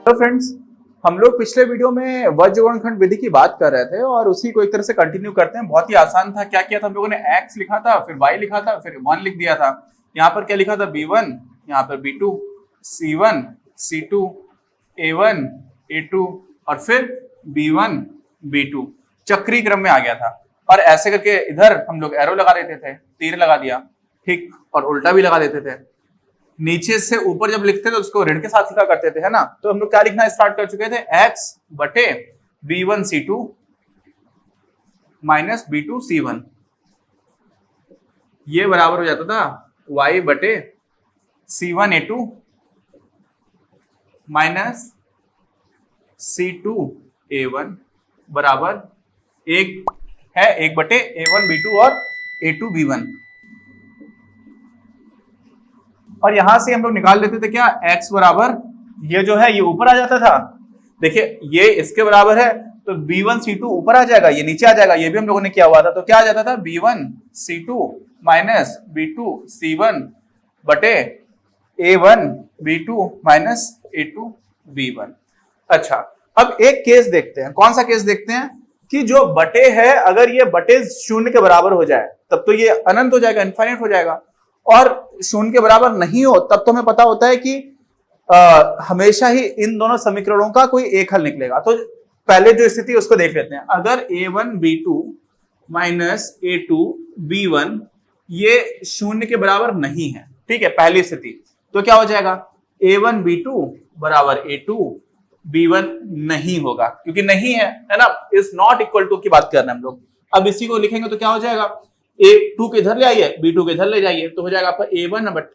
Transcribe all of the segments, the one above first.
तो फ्रेंड्स, हम लोग पिछले वीडियो में वज्रगुणनखंड विधि की बात कर रहे थे और उसी को एक तरह से कंटिन्यू करते हैं। बहुत ही आसान था। क्या किया था हम लोगों ने, x लिखा था, फिर y लिखा था, फिर 1 लिख दिया था। यहाँ पर क्या लिखा था, b1, यहाँ पर b2, c1, c2, a1, a2 और फिर b1, b2 चक्रीय क्रम में आ गया था। और ऐसे करके इधर हम लोग एरो लगा देते थे, तीर लगा दिया, ठीक, और उल्टा भी लगा देते थे। नीचे से ऊपर जब लिखते थे तो उसको ऋण के साथ लिखा करते थे, है ना। तो हम लोग क्या लिखना स्टार्ट कर चुके थे, x बटे b1 c2 minus b2 c1, ये बराबर हो जाता था y बटे c1 a2 minus c2 a1 बराबर एक है 1 बटे a1 b2 और a2 b1। और यहां से हम लोग निकाल लेते थे क्या, x बराबर, ये जो है ये ऊपर आ जाता था। देखिए ये इसके बराबर है तो b1 c2 ऊपर आ जाएगा, ये नीचे आ जाएगा। ये भी हम लोगों ने किया हुआ था। तो क्या आ जाता था, b1 c2 minus b2 c1 बटे a1 b2 minus a2 b1। अच्छा, अब एक केस देखते हैं। कौन सा केस देखते हैं कि जो बटे है, अगर ये बटे शून्य के बराबर हो जाए तब तो ये अनंत हो जाएगा, इनफाइनाइट हो जाएगा। और शून्य के बराबर नहीं हो तब तो हमें पता होता है कि हमेशा ही इन दोनों समीकरणों का कोई एक हल निकलेगा। तो पहले जो स्थिति उसको देख लेते हैं। अगर a1 b2 minus a2 b1 ये शून्य के बराबर नहीं है, ठीक है, पहली स्थिति, तो क्या हो जाएगा, a1 b2 बराबर a2 b1 नहीं होगा, क्योंकि नहीं है ना, इज नॉट इक्वल टू की बात कर रहे हैं हम लोग। अब इसी को लिखेंगे तो क्या हो जाएगा, a2 के इधर ले आइए, b2 के इधर ले जाइए, तो हो जाएगा आपका a1 but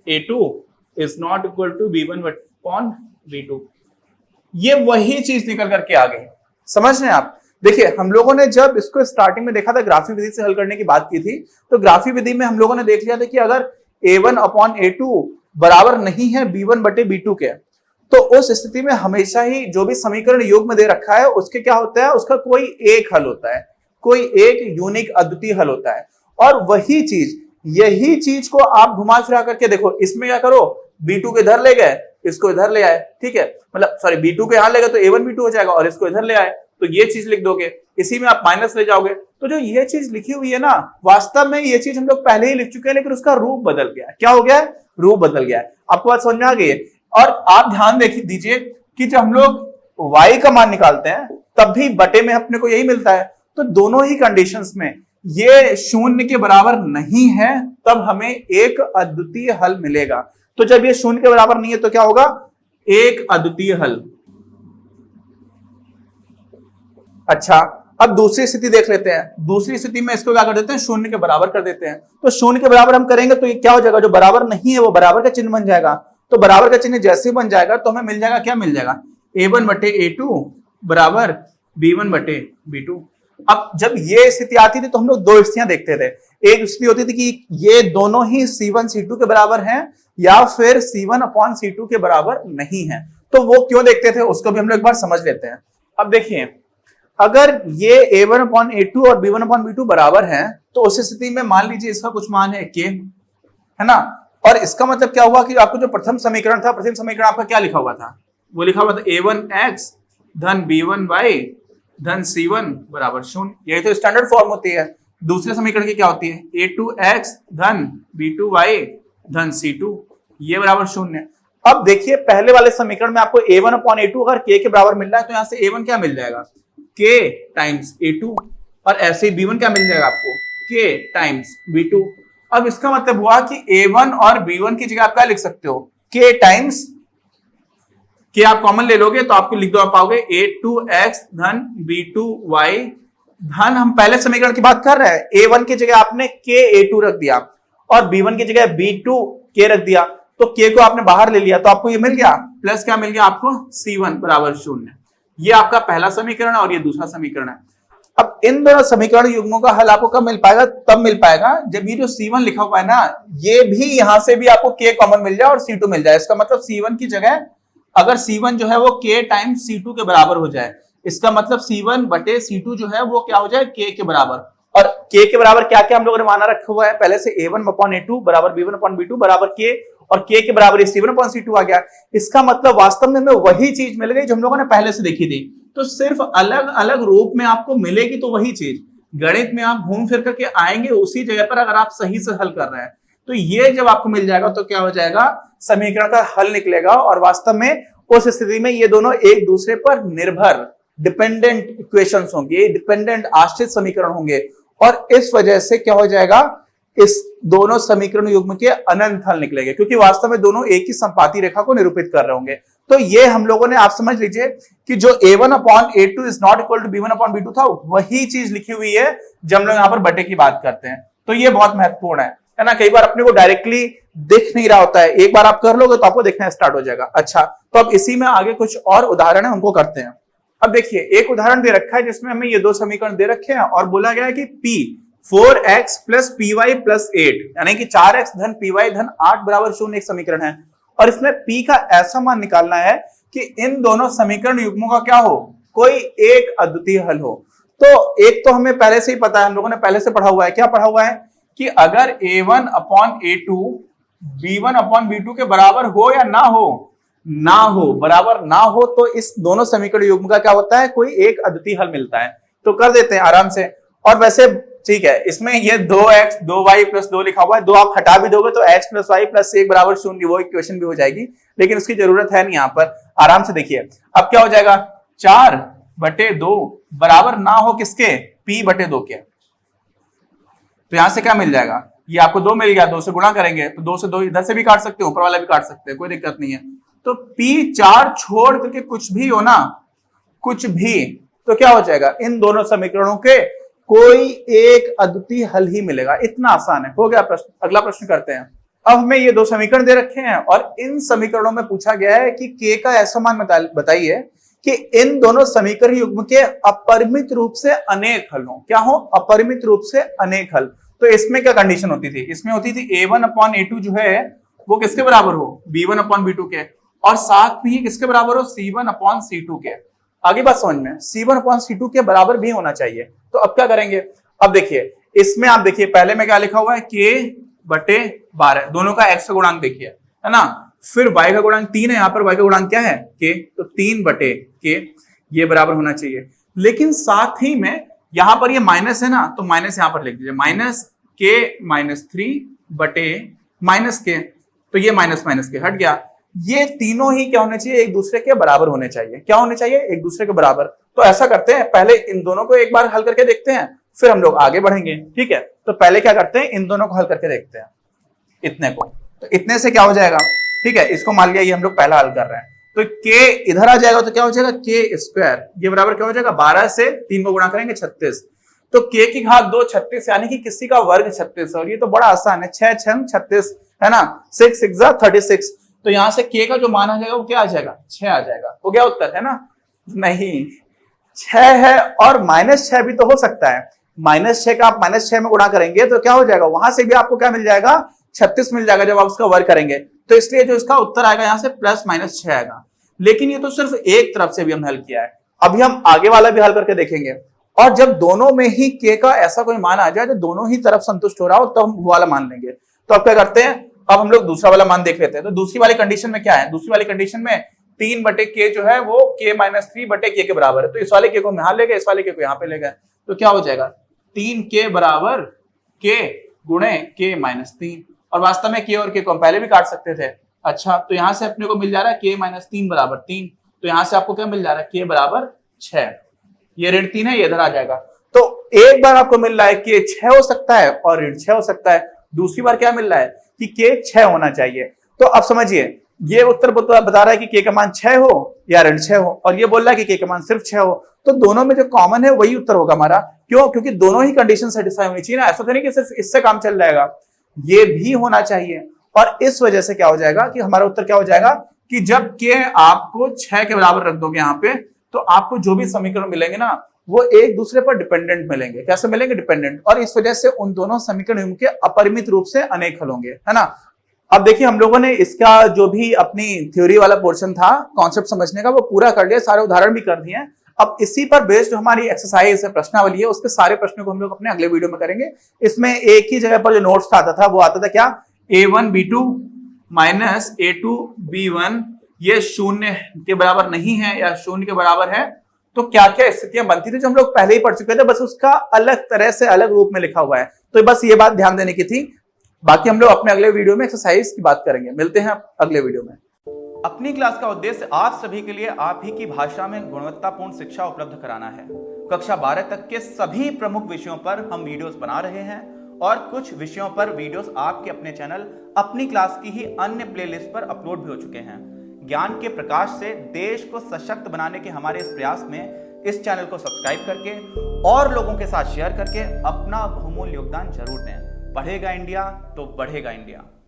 a2 is not equal to b1 but upon b2। ये वही चीज निकल करके आ गई, समझ रहे हैं आप। देखिए हम लोगों ने जब इसको स्टार्टिंग में देखा था, ग्राफी विधि से हल करने की बात की थी, तो ग्राफी विधि में हम लोगों ने देख लिया था कि अगर a1 अपॉन a2 बराबर नहीं है b1 बटे b2 के, तो उस स्थिति में हमेशा ही जो भी समीकरण योग में दे रखा है उसके क्या होता है, उसका कोई एक हल होता है, कोई एक यूनिक अद्वितीय हल होता है। और वही चीज, यही चीज को आप घुमा फिरा करके देखो, इसमें क्या करो, b2 के इधर ले गए, इसको इधर ले आए, ठीक है, मतलब सॉरी b2 के यहां ले गए तो a1 b2 हो जाएगा, और इसको इधर ले आए तो ये चीज लिख दोगे, इसी में आप माइनस ले जाओगे। तो जो ये चीज लिखी हुई है ना, वास्तव में ये चीज हम लोग पहले ही लिख चुके हैं, लेकिन उसका रूप बदल गया है। क्या हो गया है, रूप बदल गया है। आपको बात समझ में आ गई है। और आप ध्यान दीजिए कि जब हम लोग y का मान निकालते हैं तब भी बटे में अपने को यही मिलता है। तो दोनों ही कंडीशंस में ये शून्य के बराबर नहीं है, तब हमें एक अद्वितीय हल मिलेगा। तो जब ये शून्य के बराबर नहीं है तो क्या होगा, एक अद्वितीय हल। अच्छा, अब दूसरी स्थिति देख लेते हैं। दूसरी स्थिति में इसको क्या कर देते हैं, शून्य के बराबर कर देते हैं। तो शून्य के बराबर हम करेंगे तो ये क्या हो जाएगा, जो बराबर नहीं है वो बराबर का चिन्ह बन जाएगा। तो बराबर का चिन्ह जैसे ही बन जाएगा तो हमें मिल जाएगा, क्या मिल जाएगा, a1 बटे a2 बराबर b1 बटे b2। अब जब ये स्थिति आती थी तो हम लोग दो स्थितियां देखते थे। एक स्थिति होती थी कि ये दोनों ही c1 c2 के बराबर हैं, या फिर c1 अपॉन c2 के बराबर नहीं है। तो वो क्यों देखते थे उसको भी हम लोग एक बार समझ लेते हैं। अब देखिए, अगर ये a1 अपॉन a2 और b1 अपॉन b2 बराबर हैं, तो उस स्थिति में मान लीजिए इसका कुछ मान है k, है ना। और इसका मतलब क्या हुआ कि आपको जो प्रथम समीकरण था, प्रथम समीकरण आपका क्या लिखा हुआ था, वो लिखा हुआ था a1x धन b1y धन c1 बराबर 0। यही तो स्टैंडर्ड फॉर्म होती है। दूसरे समीकरण की क्या होती है, a2x धन b2y धन c2, ये बराबर 0। अब देखिए पहले वाले समीकरण में आपको a1 अपॉन a2 अगर k के बराबर मिल रहा है तो यहां से a1 क्या मिल जाएगा, k टाइम्स a2, और ऐसे ही b1 क्या मिल जाएगा आपको, k टाइम्स b2। अब इसका मतलब हुआ कि a1 और b1 की जगह आप क्या लिख सकते हो, k टाइम्स, k आप कॉमन ले लोगे तो आपको लिख दो, आप पाओगे a2x धन b2y धन, हम पहले समीकरण की बात कर रहे हैं, a1 की जगह आपने k a2 रख दिया और b1 की जगह b2 k रख दिया, तो k को आपने बाहर ले लिया तो आपको ये मिल गया, प्लस क्या मिल गया आपको, c1 बराबर 0। ये आपका पहला समीकरण है और ये दूसरा समीकरण है। अब इन दोनों समीकरण युग्मों का हल आपको कब मिल पाएगा, तब मिल पाएगा जब ये जो c1 लिखा हुआ है ना, ये भी यहां से भी आपको k कॉमन मिल जाए और c2 मिल जाए। इसका मतलब c1 की जगह अगर c1 जो है वो k टाइम्स c2 के बराबर हो जाए, इसका मतलब c1 बटे c2 जो है वो क्या हो जाए, k के बराबर। और k के बराबर क्या क्या हम लोगों ने माना रखा हुआ है पहले से, a1/a2 बराबर b1/b2 बराबर k, और k के बराबर c1/c2 आ गया। इसका मतलब वास्तव में हमें वही चीज मिल गई जो हम लोगों ने पहले से देखी थी। तो सिर्फ अलग अलग रूप में आपको मिलेगी तो वही चीज, गणित में आप घूम फिर करके आएंगे उसी जगह पर अगर आप सही से हल कर रहे हैं। तो ये जब आपको मिल जाएगा तो क्या हो जाएगा, समीकरण का हल निकलेगा, और वास्तव में उस स्थिति में ये दोनों एक दूसरे पर निर्भर डिपेंडेंट इक्वेशंस होंगे, डिपेंडेंट आश्रित समीकरण होंगे, और इस वजह से क्या हो जाएगा, इस दोनों समीकरण युग्म के अनंत हल निकलेंगे, क्योंकि वास्तव में दोनों एक ही संपाती रेखा को निरूपित कर रहे होंगे। तो ये हम लोगों ने, आप समझ लीजिए कि जो a1/a2 is not equal to b1/b2 था, वही चीज लिखी हुई है जब हम लोग यहां पर बटे की बात करते हैं। तो ये बहुत महत्वपूर्ण है ना। कई बार अपने को डायरेक्टली दिख नहीं रहा होता है, एक बार आप कर लोगे तो आपको दिखना स्टार्ट हो जाएगा। अच्छा, तो अब इसी में आगे कुछ और उदाहरण है, उनको करते हैं। अब देखिए, एक उदाहरण दे रखा है जिसमें हमें ये दो समीकरण दे रखे हैं और बोला गया है कि p 4x plus py plus 8 यानी कि 4x धन py धन 8 बराबर 0 एक समीकरण है, और इसमें p का ऐसा मान निकालना है कि इन दोनों समीकरण युग्मों का क्या हो, कोई एक अद्वितीय हल हो। तो एक तो हमें पहले से ही पता है, हम लोगों ने पहले से पढ़ा हुआ है, क्या पढ़ा हुआ है कि अगर a1/a2 b1/b2 के बराबर हो या ना हो, बराबर ना हो, तो इस दोनों समीकरण युग्म का क्या होता है, कोई एक अद्वितीय हल मिलता है। तो कर देते हैं आराम से। और वैसे ठीक है, इसमें ये 2x 2y प्लस 2 लिखा हुआ है, 2 आप हटा भी दोगे तो x प्लस y प्लस 1 बराबर 0 वो इक्वेशन भी हो जाएगी, लेकिन उसकी जरूरत है नहीं। यहां पर आराम से देखिए, अब क्या हो जाएगा, 4/2 बराबर ना हो किसके, p/2 के। तो यहां से क्या मिल जाएगा, ये आपको 2 मिल गया, 2 से गुणा करेंगे तो 2 से 2 इधर से भी काट सकते हो, ऊपर वाला भी काट सकते हैं, कोई दिक्कत नहीं है। तो p4 छोड़ करके कुछ भी हो ना, कुछ भी, तो क्या हो जाएगा, इन दोनों समीकरणों के कोई एक अद्वितीय हल ही मिलेगा। इतना आसान है, हो गया प्रश्न। अगला प्रश्न करते हैं। अब हमें ये दो समीकरण दे रखे हैं और इन समीकरणों में पूछा गया है कि k का ऐसा मान बताइए कि इन दोनों समीकरण युग्म के अपरिमित रूप से अनेक हल हो। क्या हो, अपरिमित रूप से अनेक हल। तो इसमें क्या कंडीशन होती थी, इसमें होती थी a1/a2 जो है वो किसके बराबर हो, b1/b2 के, और साथ में ही किसके बराबर हो, c1/c2 के। आगे बात समझ में, c1/c2 के बराबर भी होना चाहिए। तो अब क्या करेंगे, अब देखिए इसमें आप देखिए पहले में क्या लिखा हुआ है, k/12, दोनों का x का गुणांक देखिए, है ना। फिर y का गुणांक 3 है, यहाँ पर y का गुणांक क्या है, k, तो 3/k ये बराबर होना चाहिए। लेकिन साथ ही में यहां पर ये माइनस है ना, तो माइनस यहां पर लिख दीजिए, -k-3/-k, तो ये माइनस के हट गया। ये तीनों ही क्या होने चाहिए, एक दूसरे के बराबर होने चाहिए। क्या होने चाहिए, एक दूसरे के बराबर। तो ऐसा करते हैं, पहले इन दोनों को एक बार हल करके देखते हैं, फिर हम लोग आगे बढ़ेंगे, ठीक है। तो पहले क्या करते हैं, इन दोनों को हल करके देखते हैं, इतने को। तो इतने से क्या हो जाएगा, ठीक है, इसको मान लिया ये हम लोग पहला हल कर रहे हैं, तो k इधर आ जाएगा तो क्या हो जाएगा, k², ये बराबर क्या हो जाएगा, 12 से 3 को गुणा करेंगे 36, तो k की घात 2 36, यानी कि किसी का वर्ग 36। और ये तो बड़ा आसान है, 6 6 36 है ना, 6 6 36। तो यहां से k का जो मान आ जाएगा वो क्या आ जाएगा, 6 आ जाएगा। हो गया उत्तर, है ना। नहीं, 6 है और -6 भी तो हो सकता है। -6 का आप -6 में गुणा करेंगे तो क्या हो जाएगा, वहां से भी आपको क्या मिल जाएगा, 36 मिल जाएगा जब आप उसका वर्ग करेंगे। तो इसलिए जो इसका उत्तर आएगा यहाँ से +-6 आएगा। लेकिन ये तो सिर्फ एक तरफ से भी हमने हल किया है, अभी हम आगे वाला भी हल करके देखेंगे। और जब दोनों में ही k का ऐसा कोई मान आ जाए जो दोनों ही तरफ संतुष्ट हो रहा हो, तब हम वो वाला मान लेंगे। तो अब क्या करते हैं, अब हम लोग दूसरा वाला मान देख लेते हैं। तो दूसरी वाली कंडीशन में क्या है, दूसरी वाली कंडीशन में 3/k जो है वो k-3/k के बराबर है। तो इस वाले k को हम यहां ले गए, इस वाले k को यहां पे ले गए, तो क्या हो जाएगा, 3k बराबर k गुणे k-3। और वास्तव में k और k को हम पहले भी काट सकते थे। अच्छा, तो यहां से अपने को मिल जा रहा है k-3 बराबर 3, तो यहां से आपको क्या मिल जा रहा है, k बराबर 6। ये ऋण 3 है, ये इधर आ जाएगा। तो एक बार आपको मिल रहा है कि 6 हो सकता है और ऋण 6 हो सकता है, दूसरी बार क्या मिल रहा है कि k 6 होना चाहिए। तो अब समझिए, ये उत्तर बता रहा है कि k का मान 6 हो या ऋण 6 हो, और ये बोल रहा है कि k का मान सिर्फ 6 हो। तो दोनों में जो कॉमन है वही उत्तर होगा हमारा। क्यों, क्योंकि दोनों ही कंडीशन सेटिस्फाई होनी चाहिए ना, ऐसा तो नहीं कि सिर्फ इससे काम चल जाएगा, ये भी होना चाहिए। और इस वजह से क्या हो जाएगा कि हमारा उत्तर क्या हो जाएगा कि जब k आपको 6 के बराबर रख दोगे यहाँ पे, तो आपको जो भी समीकरण मिलेंगे ना वो एक दूसरे पर डिपेंडेंट मिलेंगे। कैसे मिलेंगे, डिपेंडेंट। और इस वजह से उन दोनों समीकरण के अपरिमित रूप से अनेक हल होंगे, है ना। अब देखिए, हम लोगों ने इसका जो भी अपनी थ्योरी वाला पोर्शन था कॉन्सेप्ट समझने का, वो पूरा कर लिया, सारे उदाहरण भी कर दिए। अब इसी पर बेस्ड जो हमारी एक्सरसाइज है, प्रश्नावली है, उसके सारे प्रश्नों को हम लोग अपने अगले वीडियो में करेंगे। इसमें एक ही जगह पर जो नोट्स आता था वो आता था क्या, a1b2 माइनस a2b1 ये शून्य के बराबर नहीं है या शून्य के बराबर है, तो क्या क्या स्थितियां बनती थी जो हम लोग पहले ही पढ़ चुके थे, बस उसका अलग तरह से अलग रूप में लिखा हुआ है। तो बस ये बात ध्यान देने की थी। बाकी हम लोग अपने अगले वीडियो में एक्सरसाइज की बात करेंगे। मिलते हैं अगले वीडियो में। अपनी क्लास का उद्देश्य आप सभी के लिए आप ही की भाषा में गुणवत्तापूर्ण शिक्षा उपलब्ध कराना है। कक्षा 12 तक के सभी प्रमुख विषयों पर हम वीडियोस बना रहे हैं और कुछ विषयों पर वीडियोस आपके अपने चैनल अपनी क्लास की ही अन्य प्लेलिस्ट पर अपलोड भी हो चुके हैं। ज्ञान के प्रकाश से देश को सशक्त बनाने के हमारे इस प्रयास में इस चैनल को सब्सक्राइब करके और लोगों के साथ शेयर करके अपना बहुमूल्य योगदान जरूर दें। पढ़ेगा इंडिया तो बढ़ेगा इंडिया।